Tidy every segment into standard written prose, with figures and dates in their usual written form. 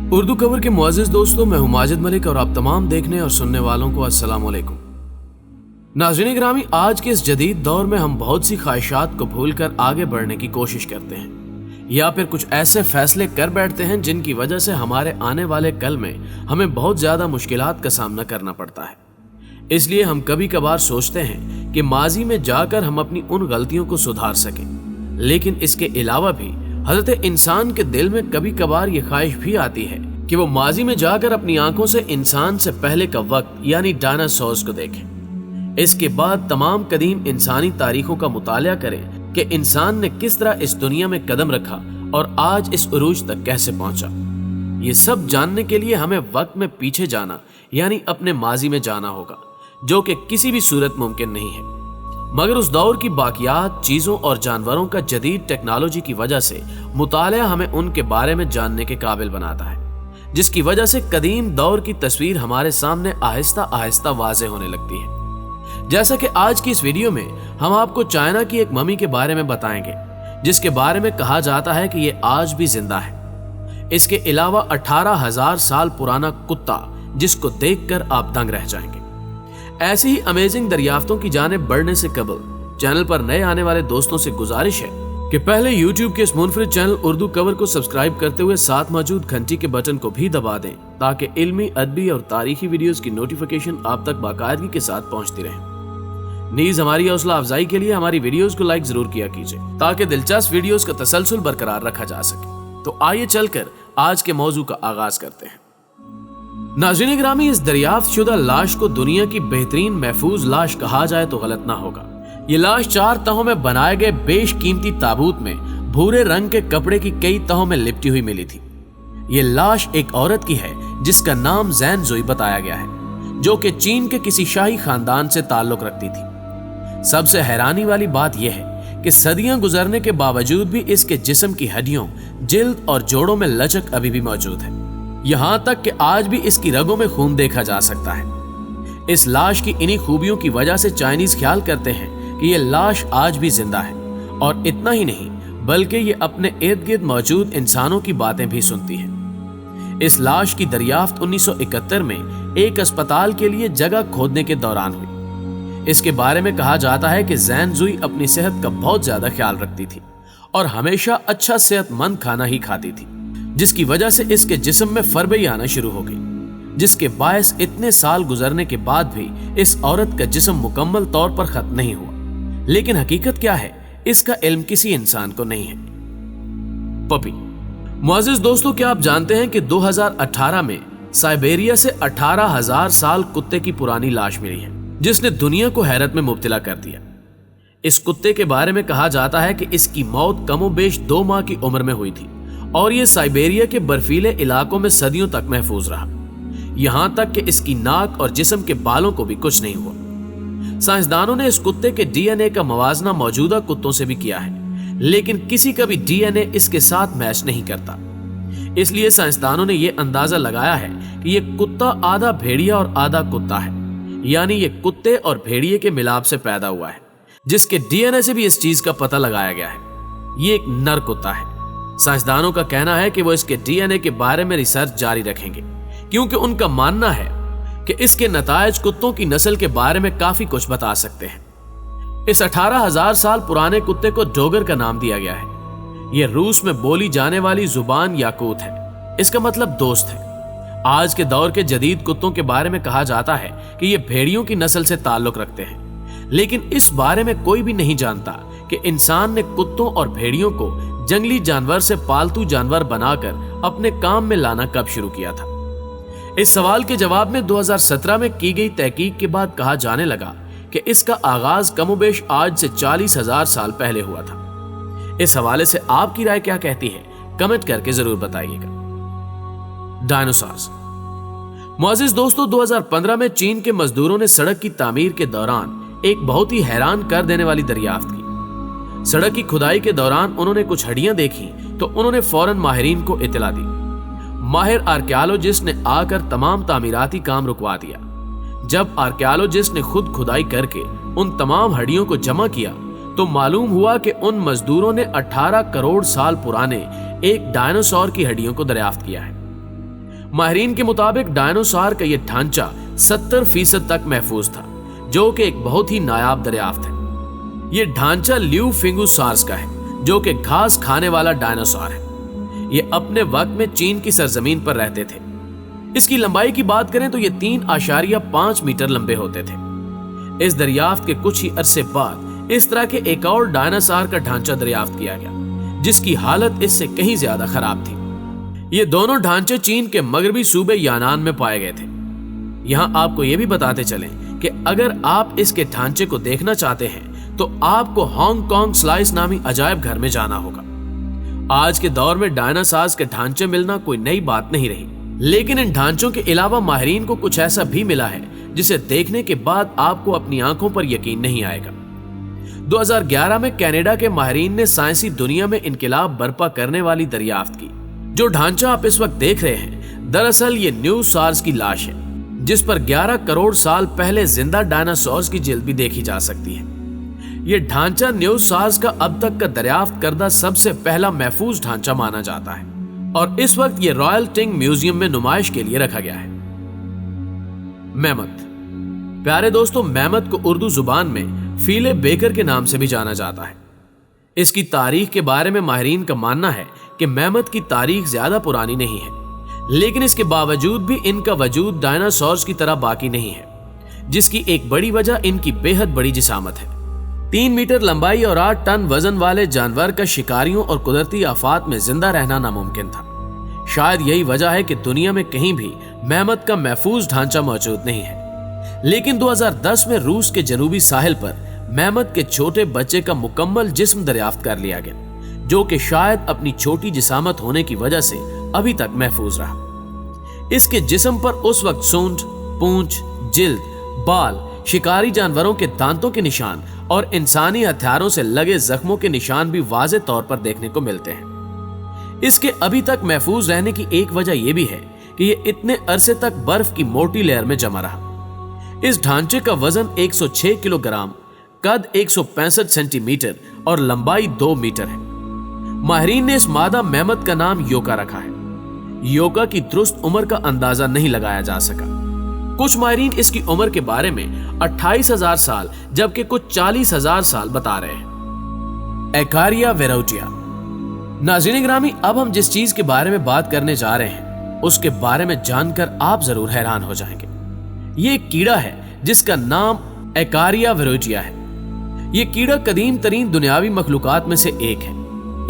Urdu cover के मुअज़्ज़िज़ दोस्तों, मैं हूं माजिद मलिक और आप तमाम देखने और सुनने वालों को अस्सलाम वालेकुम। नाज़रीन गिरामी, आज के इस जदीद दौर में हम बहुत सी ख्वाहिशात को भूलकर आगे बढ़ने की कोशिश करते हैं या फिर कुछ ऐसे फैसले कर बैठते हैं जिनकी वजह से हमारे आने वाले कल में हमें बहुत ज़्यादा मुश्किलात का सामना करना पड़ता है। इसलिए हम कभी कभार सोचते हैं कि माजी में जाकर हम अपनी उन गलतियों को सुधार सकें, लेकिन इसके अलावा भी हज़रत इंसान के दिल में कभी कभार ये ख्वाहिश भी आती है कि वो माजी में जाकर अपनी आंखों से इंसान से पहले का वक्त यानी डायनासोर्स को देखें। इसके बाद तमाम कदीम इंसानी तारीखों का मुताला करें कि इंसान ने किस तरह इस दुनिया में कदम रखा और आज इस उरूज तक कैसे पहुंचा। ये सब जानने के लिए हमें वक्त में पीछे जाना यानी अपने माजी में जाना होगा, जो कि किसी भी सूरत मुमकिन नहीं है। मगर उस दौर की बाकियात, चीज़ों और जानवरों का जदीद टेक्नोलॉजी की वजह से मुताला हमें उनके बारे में जानने के काबिल बनाता है, जिसकी वजह से कदीम दौर की तस्वीर हमारे सामने आहिस्ता आहिस्ता वाज़ेह होने लगती है। जैसा कि आज की इस वीडियो में हम आपको चाइना की एक ममी के बारे में बताएंगे, जिसके बारे में कहा जाता है कि ये आज भी जिंदा है। इसके अलावा 18,000 साल पुराना कुत्ता, जिसको देखकर आप दंग रह जाएंगे। ऐसी ही अमेजिंग दरियाफ्तों की जानिब बढ़ने से कबल चैनल पर नए आने वाले दोस्तों से गुजारिश है कि पहले YouTube के इस मुनफरिद चैनल उर्दू कवर को सब्सक्राइब करते हुए साथ मौजूद घंटी के बटन को भी दबा दें, ताकि इल्मी, अदबी और तारीखी वीडियोस की नोटिफिकेशन आप तक बाकायदगी के साथ पहुंचती रहे। नीज हमारी हौसला अफजाई के लिए हमारी वीडियोस को लाइक जरूर किया कीजिए, ताकि दिलचस्प वीडियोस का तसलसल बरकरार रखा जा सके। तो आइए चलकर आज के मौजू का आगाज करते हैं। नाज़रीन गिरामी, इस दरियाफ्त शुदा लाश को दुनिया की बेहतरीन महफूज लाश कहा जाए तो गलत ना होगा। ये लाश 4 तहों में बनाए गए बेशकीमती ताबूत में भूरे रंग के कपड़े की कई तहों में लिपटी हुई मिली थी। ये लाश एक औरत की है जिसका नाम ज़ैन ज़ुई बताया गया है, जो कि चीन के किसी शाही खानदान से ताल्लुक रखती थी। सबसे हैरानी वाली बात यह है कि सदियां गुजरने के बावजूद भी इसके जिस्म की हड्डियों, जिल्द और जोड़ों में लचक अभी भी मौजूद है। यहाँ तक कि आज भी इसकी रगों में खून देखा जा सकता है। इस लाश की इन्हीं खूबियों की वजह से चाइनीज ख्याल करते हैं कि यह लाश आज भी जिंदा है, और इतना ही नहीं बल्कि ये अपने इर्द गिर्द मौजूद इंसानों की बातें भी सुनती है। इस लाश की दरियाफ्त 1971 में एक अस्पताल के लिए जगह खोदने के दौरान हुई। इसके बारे में कहा जाता है कि ज़ैन ज़ुई अपनी सेहत का बहुत ज्यादा ख्याल रखती थी और हमेशा अच्छा सेहतमंद खाना ही खाती थी, जिसकी वजह से इसके जिस्म में फरबई आना शुरू हो गई, जिसके बायस इतने साल गुजरने के बाद भी इस औरत का जिस्म मुकम्मल तौर पर खत्म नहीं हुआ। लेकिन हकीकत क्या है, इसका इल्म किसी इंसान को नहीं है। पपी। मुअज़्ज़िज़ दोस्तों, क्या आप जानते हैं कि 2018 में साइबेरिया से 18,000 साल कुत्ते की पुरानी लाश मिली है, जिसने दुनिया को हैरत में मुब्तला कर दिया। इस कुत्ते के बारे में कहा जाता है कि इसकी मौत कमोबेश 2 माह की उम्र में हुई थी और ये साइबेरिया के बर्फीले इलाकों में सदियों तक महफूज रहा, यहां तक कि इसकी नाक और जिस्म के बालों को भी कुछ नहीं हुआ। साइंसदानों ने इस कुत्ते के डीएनए का मवाजना मौजूदा कुत्तों से भी किया है, लेकिन किसी का भी डीएनए इसके साथ मैच नहीं करता। इसलिए साइंसदानों ने यह अंदाजा लगाया है कि यह कुत्ता आधा भेड़िया और आधा कुत्ता है, यानी ये कुत्ते और भेड़िए के मिलाप से पैदा हुआ है, जिसके डीएनए से भी इस चीज का पता लगाया गया है। ये एक नर कुत्ता है। साइंसदानों का कहना है कि वो इसके डीएनए के बारे में रिसर्च जारी रखेंगे, क्योंकि उनका मानना है कि इसके नतायज कुत्तों की नस्ल के बारे में काफी कुछ बता सकते हैं। इस 18,000 साल पुराने कुत्ते को डोगर का नाम दिया गया है। यह रूस में बोली जाने वाली जुबान याकूत है। इसका मतलब दोस्त है। आज के दौर के जदीद कुत्तों के बारे में कहा जाता है कि ये भेड़ियों की नस्ल से ताल्लुक रखते हैं, लेकिन इस बारे में कोई भी नहीं जानता कि इंसान ने कुत्तों और भेड़ियों को जंगली जानवर से पालतू जानवर बनाकर अपने काम में लाना कब शुरू किया था। इस सवाल के जवाब में 2017 में की गई तहकीक के बाद कहा जाने लगा कि इसका आगाज कमोबेश आज से 40,000 साल पहले हुआ था। इस हवाले से आपकी राय क्या कहती है, कमेंट करके जरूर बताइएगा। डायनासोर्स। मुअज़्ज़िज़ दोस्तों, 2015 में चीन के मजदूरों ने सड़क की तामीर के दौरान एक बहुत ही हैरान कर देने वाली दरियाफ्त की। सड़क की खुदाई के दौरान उन्होंने कुछ हड्डियां देखी तो उन्होंने फौरन माहिरीन को इत्तला दी। माहिर आर्कियोलॉजिस्ट ने आकर तमाम तामीराती काम रुकवा दिया। जब आर्कियोलॉजिस्ट ने खुद खुदाई करके उन तमाम हड्डियों को जमा किया तो मालूम हुआ कि उन मजदूरों ने 18 करोड़ साल पुराने एक डायनासोर की हड्डियों को दरियाफ्त किया है। माहिरीन के मुताबिक डायनासोर का यह ढांचा 70% तक महफूज था, जो कि एक बहुत ही नायाब दरियाफ्त है। यह ढांचा ल्यूफिंगोसार्स का है, जो कि घास खाने वाला डायनासोर है। ये अपने वक्त में चीन की सरजमीन पर रहते थे। इसकी लंबाई की बात करें तो ये 3.5 मीटर लंबे होते थे। इस दरियाफ्त के कुछ ही अरसे बाद इस तरह के एक और डायनासोर का ढांचा दरियाफ्त किया गया, जिसकी हालत इससे कहीं ज्यादा खराब थी। ये दोनों ढांचे चीन के मगरबी सूबे यानान में पाए गए थे। यहाँ आपको ये भी बताते चलें कि अगर आप इसके ढांचे को देखना चाहते हैं तो आपको हांगकांग स्लाइस नामी अजायब घर में जाना होगा। आज के दौर में डायनासोर्स के ढांचे मिलना कोई नई बात नहीं रही, लेकिन इन ढांचों के अलावा माहिरीन को कुछ ऐसा भी मिला है जिसे देखने के बाद आपको अपनी आंखों पर यकीन नहीं आएगा। 2011 में कनाडा के माहिरीन ने साइंसी दुनिया में इनकलाब बर्पा करने वाली दरियाफ्त की। जो ढांचा आप इस वक्त देख रहे हैं, दरअसल ये न्यू सार्स की लाश है, जिस पर 11 करोड़ साल पहले जिंदा डायनासोर्स की जिल्द भी देखी जा सकती है। यह ढांचा न्यू सार्स का अब तक का दरियाफ्त करदा सबसे पहला महफूज ढांचा माना जाता है और इस वक्त यह रॉयल टिंग म्यूजियम में नुमाइश के लिए रखा गया है। मैमथ। प्यारे दोस्तों, मैमथ को उर्दू जुबान में फीले बेकर के नाम से भी जाना जाता है। इसकी तारीख के बारे में माहिरीन का मानना है कि मैमथ की तारीख ज्यादा पुरानी नहीं है, लेकिन इसके बावजूद भी इनका वजूद डायनासोर्स की तरह बाकी नहीं है, जिसकी एक बड़ी वजह इनकी बेहद बड़ी जिसामत है। 3 मीटर लंबाई और 8 टन वजन वाले जानवर का शिकारियों और कुदरती आफात में जिंदा रहना नामुमकिन था। शायद यही वजह है कि दुनिया में कहीं भी मैमथ का महफूज ढांचा मौजूद नहीं है। लेकिन 2010 में रूस के जनूबी साहिल पर मैमथ के छोटे बच्चे का मुकम्मल जिस्म दरियाफ्त कर लिया गया, जो कि शायद अपनी छोटी जिसामत होने की वजह से अभी तक महफूज रहा। इसके जिस्म पर उस वक्त सूंड, पूंछ, जिल्द, बाल, शिकारी जानवरों के दांतों के निशान और इंसानी हथियारों से लगे जख्मों के निशान भी वाज़े तौर पर देखने को मिलते हैं। इसके अभी तक महफूज रहने की एक वजह यह भी है कि यह इतने अरसे तक बर्फ की मोटी लेयर में जमा रहा। इस ढांचे का वजन 106 किलोग्राम, कद 165 सेंटीमीटर और लंबाई 2 मीटर है। माहिरीन ने इस मादा मैमथ का नाम योका रखा है। योका की दुरुस्त उम्र का अंदाजा नहीं लगाया जा सका। कुछ माहिरीन इसकी उम्र के बारे में 28,000 साल जबकि कुछ 40,000 साल बता रहे हैं। एकारिया वेरोटिया। नाज़रीन ग्रामी, अब हम जिस चीज के बारे में बात करने जा रहे हैं उसके बारे में जानकर आप जरूर हैरान हो जाएंगे। ये एक कीड़ा है जिसका नाम एकारिया वेरोटिया है। ये कीड़ा कदीम तरीन दुनियावी मखलूकात में से एक है।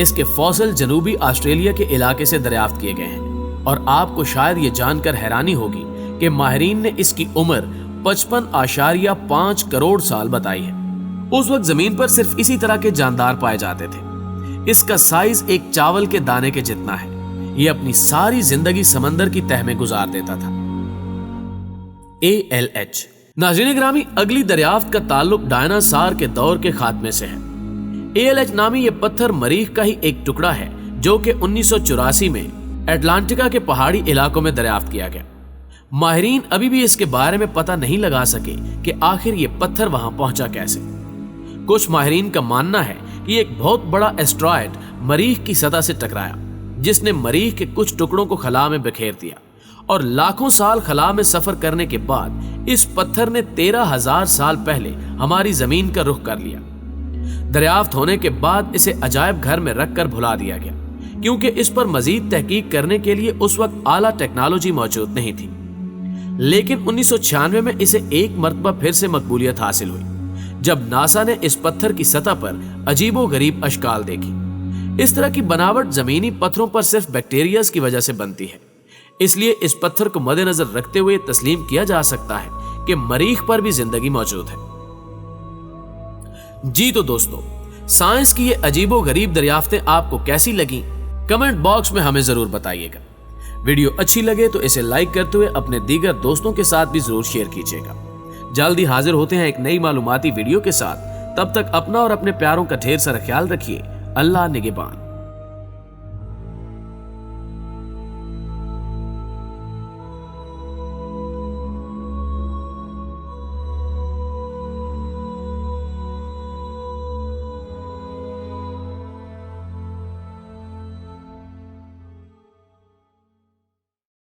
इसके फॉसिल जनूबी ऑस्ट्रेलिया के इलाके से दरियाफ्त किए गए हैं और आपको शायद ये जानकर हैरानी होगी कि माहिरीन ने इसकी उम्र 55.5 करोड़ साल बताई है। उस वक्त जमीन पर सिर्फ इसी तरह के जानदार पाए जाते थे। इसका साइज एक चावल के दाने के जितना है। यह अपनी सारी जिंदगी समंदर की तह में गुजार देता था। ALH। नाज़रीन ग्रामी, अगली दरियाफ्त का ताल्लुक डायनासोर के दौर के खात्मे से है। ALH नामी यह पत्थर मरीख का ही एक टुकड़ा है जो कि 1984 में एटलांटिका के पहाड़ी इलाकों में दरियाफ्त किया गया। माहिरीन अभी भी इसके बारे में पता नहीं लगा सके कि आखिर ये पत्थर वहां पहुंचा कैसे। कुछ माहिरीन का मानना है कि एक बहुत बड़ा एस्ट्रॉयड मरीख की सतह से टकराया, जिसने मरीख के कुछ टुकड़ों को खला में बिखेर दिया और लाखों साल खला में सफर करने के बाद इस पत्थर ने 13,000 साल पहले हमारी जमीन का रुख कर लिया। दरियाफ्त होने के बाद इसे अजायब घर में रखकर भुला दिया गया, क्योंकि इस पर मजीद तहकीक करने के लिए उस वक्त आला टेक्नोलॉजी मौजूद नहीं थी। लेकिन 1996 में इसे एक मर्तबा फिर से मकबूलियत हासिल हुई, जब नासा ने इस पत्थर की सतह पर अजीबो गरीब अशकाल देखी। इस तरह की बनावट जमीनी पत्थरों पर सिर्फ बैक्टीरियाज की वजह से बनती है, इसलिए इस पत्थर को मद्देनजर रखते हुए तस्लीम किया जा सकता है कि मरीख पर भी जिंदगी मौजूद है। जी तो दोस्तों, साइंस की ये अजीबो गरीब दरियाफ्तें आपको कैसी लगी, कमेंट बॉक्स में हमें जरूर बताइएगा। वीडियो अच्छी लगे तो इसे लाइक करते हुए अपने दीगर दोस्तों के साथ भी जरूर शेयर कीजिएगा। जल्दी हाजिर होते हैं एक नई मालूमाती वीडियो के साथ। तब तक अपना और अपने प्यारों का ढेर सारा ख्याल रखिए। अल्लाह निगहबान।